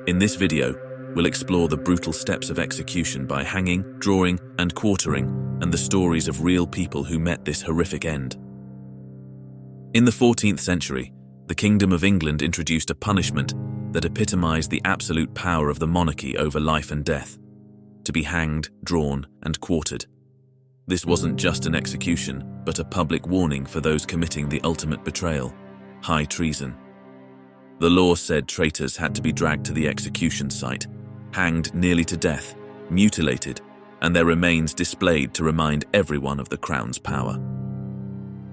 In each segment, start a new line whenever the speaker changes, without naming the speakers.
In this video, we'll explore the brutal steps of execution by hanging, drawing, and quartering, and the stories of real people who met this horrific end. In the 14th century, the Kingdom of England introduced a punishment that epitomized the absolute power of the monarchy over life and death: to be hanged, drawn, and quartered. This wasn't just an execution, but a public warning for those committing the ultimate betrayal: high treason. The law said traitors had to be dragged to the execution site, hanged nearly to death, mutilated, and their remains displayed to remind everyone of the crown's power.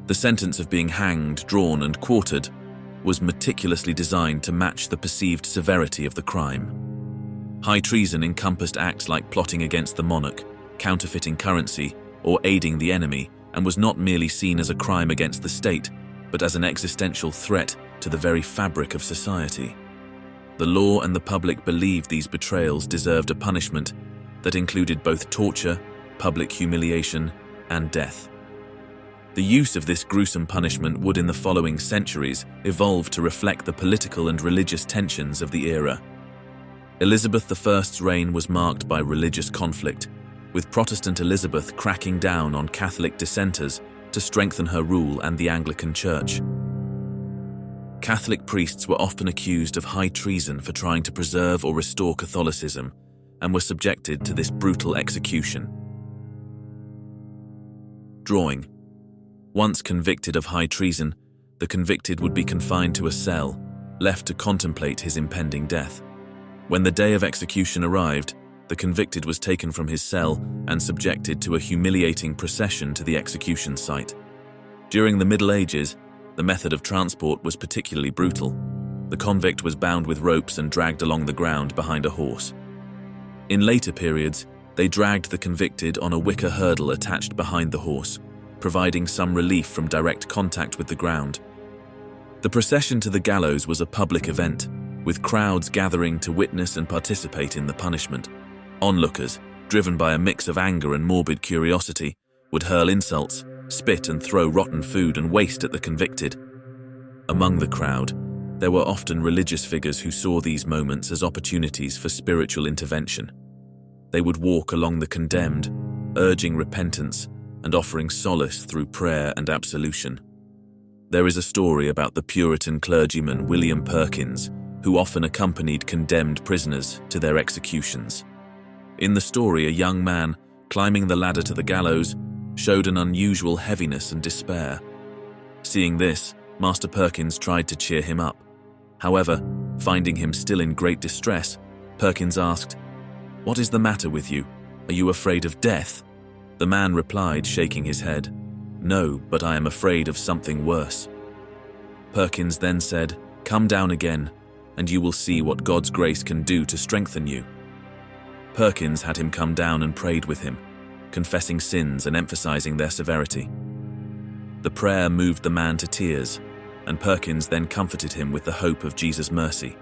The sentence of being hanged, drawn, and quartered was meticulously designed to match the perceived severity of the crime. High treason encompassed acts like plotting against the monarch, counterfeiting currency, or aiding the enemy, and was not merely seen as a crime against the state, but as an existential threat to the very fabric of society. The law and the public believed these betrayals deserved a punishment that included both torture, public humiliation, and death. The use of this gruesome punishment would in the following centuries evolve to reflect the political and religious tensions of the era. Elizabeth I's reign was marked by religious conflict, with Protestant Elizabeth cracking down on Catholic dissenters to strengthen her rule and the Anglican Church. Catholic priests were often accused of high treason for trying to preserve or restore Catholicism, and were subjected to this brutal execution. Drawing. Once convicted of high treason, the convicted would be confined to a cell, left to contemplate his impending death. When the day of execution arrived, the convicted was taken from his cell and subjected to a humiliating procession to the execution site. During the Middle Ages, the method of transport was particularly brutal. The convict was bound with ropes and dragged along the ground behind a horse. In later periods, they dragged the convicted on a wicker hurdle attached behind the horse, providing some relief from direct contact with the ground. The procession to the gallows was a public event, with crowds gathering to witness and participate in the punishment. Onlookers, driven by a mix of anger and morbid curiosity, would hurl insults, spit and throw rotten food and waste at the convicted. Among the crowd, there were often religious figures who saw these moments as opportunities for spiritual intervention. They would walk along the condemned, urging repentance and offering solace through prayer and absolution. There is a story about the Puritan clergyman William Perkins, who often accompanied condemned prisoners to their executions. In the story, a young man, climbing the ladder to the gallows, showed an unusual heaviness and despair. Seeing this, Master Perkins tried to cheer him up. However, finding him still in great distress, Perkins asked, "What is the matter with you? Are you afraid of death?" The man replied, shaking his head, "No, but I am afraid of something worse." Perkins then said, "Come down again, and you will see what God's grace can do to strengthen you." Perkins had him come down and prayed with him, confessing sins and emphasizing their severity. The prayer moved the man to tears, and Perkins then comforted him with the hope of Jesus' mercy.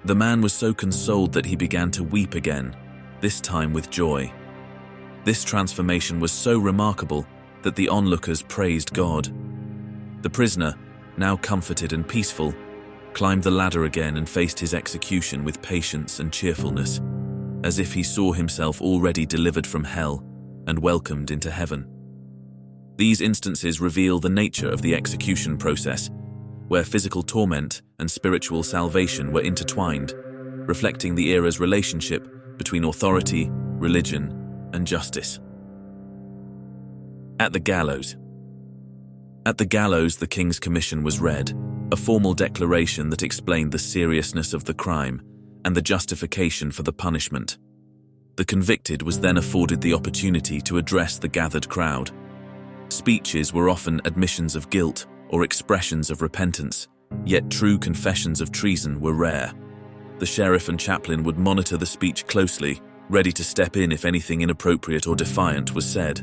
The man was so consoled that he began to weep again, this time with joy. This transformation was so remarkable that the onlookers praised God. The prisoner, now comforted and peaceful, climbed the ladder again and faced his execution with patience and cheerfulness, as if he saw himself already delivered from hell and welcomed into heaven. These instances reveal the nature of the execution process, where physical torment and spiritual salvation were intertwined, reflecting the era's relationship between authority, religion, and justice. At the gallows. At the gallows, the King's Commission was read, a formal declaration that explained the seriousness of the crime and the justification for the punishment. The convicted was then afforded the opportunity to address the gathered crowd. Speeches were often admissions of guilt or expressions of repentance, yet true confessions of treason were rare. The sheriff and chaplain would monitor the speech closely, ready to step in if anything inappropriate or defiant was said.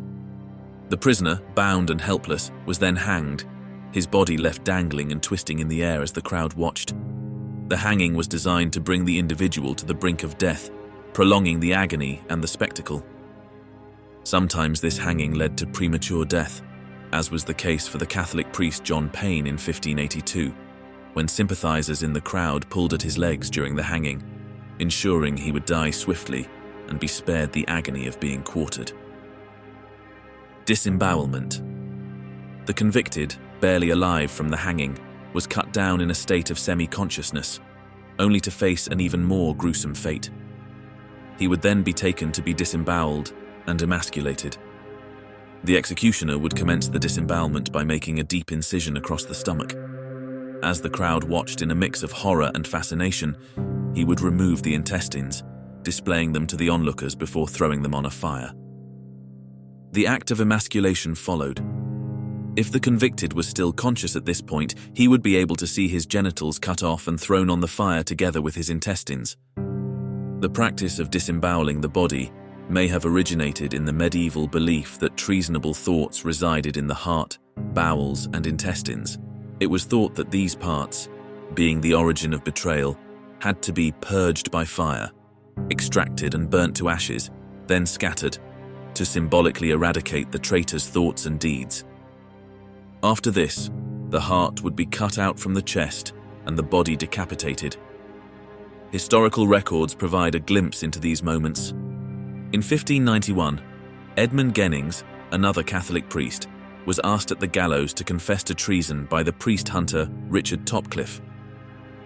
The prisoner, bound and helpless, was then hanged, his body left dangling and twisting in the air as the crowd watched. The hanging was designed to bring the individual to the brink of death, prolonging the agony and the spectacle. Sometimes this hanging led to premature death, as was the case for the Catholic priest John Payne in 1582, when sympathizers in the crowd pulled at his legs during the hanging, ensuring he would die swiftly and be spared the agony of being quartered. Disembowelment. The convicted, barely alive from the hanging, was cut down in a state of semi-consciousness, only to face an even more gruesome fate. He would then be taken to be disemboweled and emasculated. The executioner would commence the disembowelment by making a deep incision across the stomach. As the crowd watched in a mix of horror and fascination, he would remove the intestines, displaying them to the onlookers before throwing them on a fire. The act of emasculation followed. If the convicted was still conscious at this point, he would be able to see his genitals cut off and thrown on the fire together with his intestines. The practice of disemboweling the body may have originated in the medieval belief that treasonable thoughts resided in the heart, bowels, and intestines. It was thought that these parts, being the origin of betrayal, had to be purged by fire, extracted and burnt to ashes, then scattered, to symbolically eradicate the traitor's thoughts and deeds. After this, the heart would be cut out from the chest and the body decapitated. Historical records provide a glimpse into these moments. In 1591, Edmund Gennings, another Catholic priest, was asked at the gallows to confess to treason by the priest-hunter Richard Topcliffe.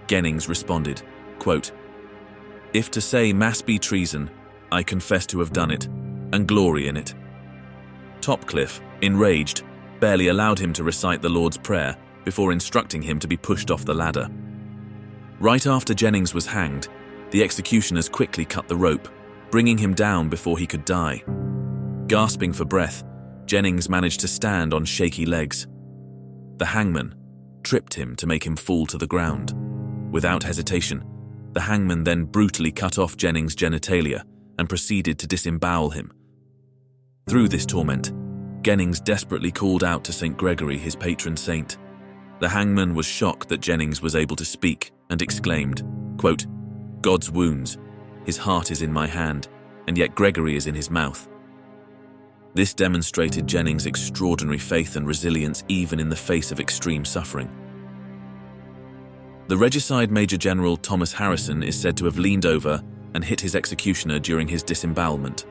Gennings responded, quote, "If to say mass be treason, I confess to have done it, and glory in it." Topcliffe, enraged, barely allowed him to recite the Lord's Prayer before instructing him to be pushed off the ladder. Right after Jennings was hanged, the executioners quickly cut the rope, bringing him down before he could die. Gasping for breath, Jennings managed to stand on shaky legs. The hangman tripped him to make him fall to the ground. Without hesitation, the hangman then brutally cut off Jennings' genitalia and proceeded to disembowel him. Through this torment, Jennings desperately called out to St. Gregory, his patron saint. The hangman was shocked that Jennings was able to speak and exclaimed, quote, "God's wounds, his heart is in my hand, and yet Gregory is in his mouth." This demonstrated Jennings' extraordinary faith and resilience even in the face of extreme suffering. The regicide Major General Thomas Harrison is said to have leaned over and hit his executioner during his disembowelment.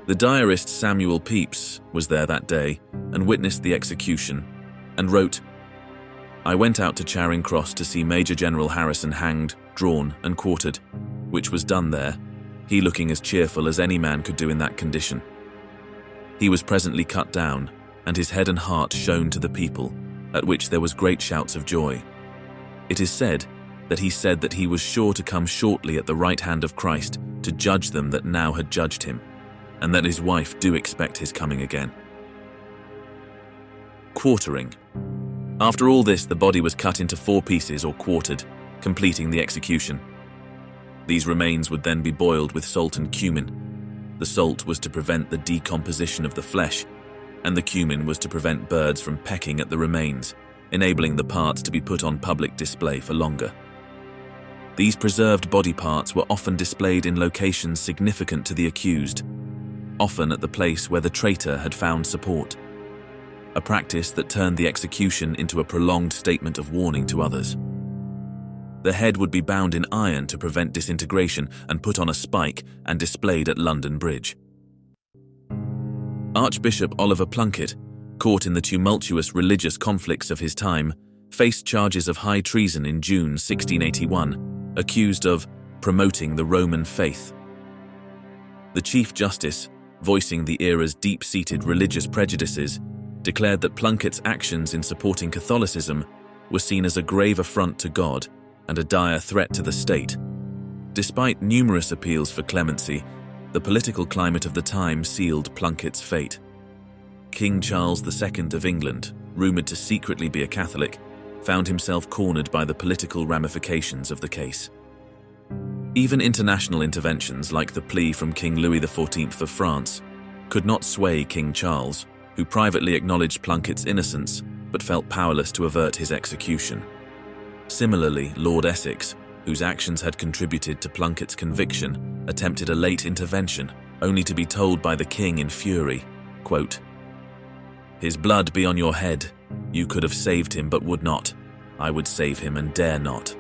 The diarist Samuel Pepys was there that day and witnessed the execution and wrote, "I went out to Charing Cross to see Major General Harrison hanged, drawn and quartered, which was done there, he looking as cheerful as any man could do in that condition. He was presently cut down, and his head and heart shown to the people, at which there was great shouts of joy. It is said that he was sure to come shortly at the right hand of Christ to judge them that now had judged him, and that his wife do expect his coming again." Quartering. After all this, the body was cut into 4 pieces or quartered, completing the execution. These remains would then be boiled with salt and cumin. The salt was to prevent the decomposition of the flesh, and the cumin was to prevent birds from pecking at the remains, enabling the parts to be put on public display for longer. These preserved body parts were often displayed in locations significant to the accused, often at the place where the traitor had found support, a practice that turned the execution into a prolonged statement of warning to others. The head would be bound in iron to prevent disintegration and put on a spike and displayed at London Bridge. Archbishop Oliver Plunkett, caught in the tumultuous religious conflicts of his time, faced charges of high treason in June 1681, accused of promoting the Roman faith. The Chief Justice, voicing the era's deep-seated religious prejudices, declared that Plunkett's actions in supporting Catholicism were seen as a grave affront to God and a dire threat to the state. Despite numerous appeals for clemency, the political climate of the time sealed Plunkett's fate. King Charles II of England, rumoured to secretly be a Catholic, found himself cornered by the political ramifications of the case. Even international interventions like the plea from King Louis XIV of France could not sway King Charles, who privately acknowledged Plunkett's innocence but felt powerless to avert his execution. Similarly, Lord Essex, whose actions had contributed to Plunkett's conviction, attempted a late intervention, only to be told by the king in fury, quote, "His blood be on your head. You could have saved him but would not. I would save him and dare not."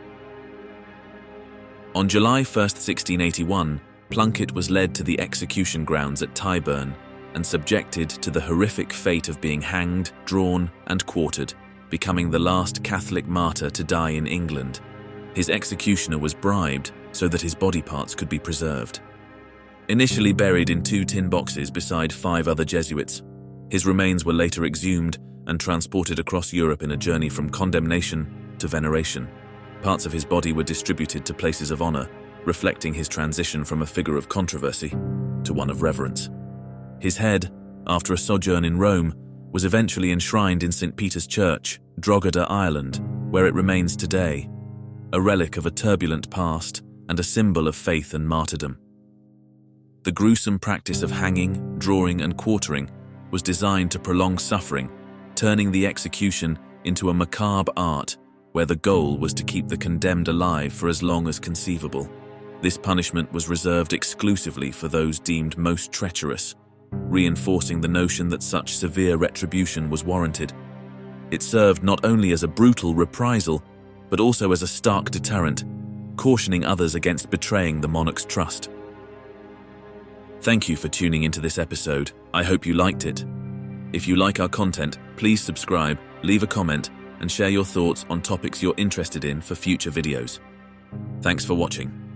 On July 1st, 1681, Plunkett was led to the execution grounds at Tyburn and subjected to the horrific fate of being hanged, drawn, and quartered, becoming the last Catholic martyr to die in England. His executioner was bribed so that his body parts could be preserved. Initially buried in 2 tin boxes beside 5 other Jesuits, his remains were later exhumed and transported across Europe in a journey from condemnation to veneration. Parts of his body were distributed to places of honor, reflecting his transition from a figure of controversy to one of reverence. His head, after a sojourn in Rome, was eventually enshrined in St. Peter's Church, Drogheda, Ireland, where it remains today, a relic of a turbulent past and a symbol of faith and martyrdom. The gruesome practice of hanging, drawing, and quartering was designed to prolong suffering, turning the execution into a macabre art where the goal was to keep the condemned alive for as long as conceivable. This punishment was reserved exclusively for those deemed most treacherous, reinforcing the notion that such severe retribution was warranted. It served not only as a brutal reprisal, but also as a stark deterrent, cautioning others against betraying the monarch's trust. Thank you for tuning into this episode. I hope you liked it. If you like our content, please subscribe, leave a comment, and share your thoughts on topics you're interested in for future videos. Thanks for watching.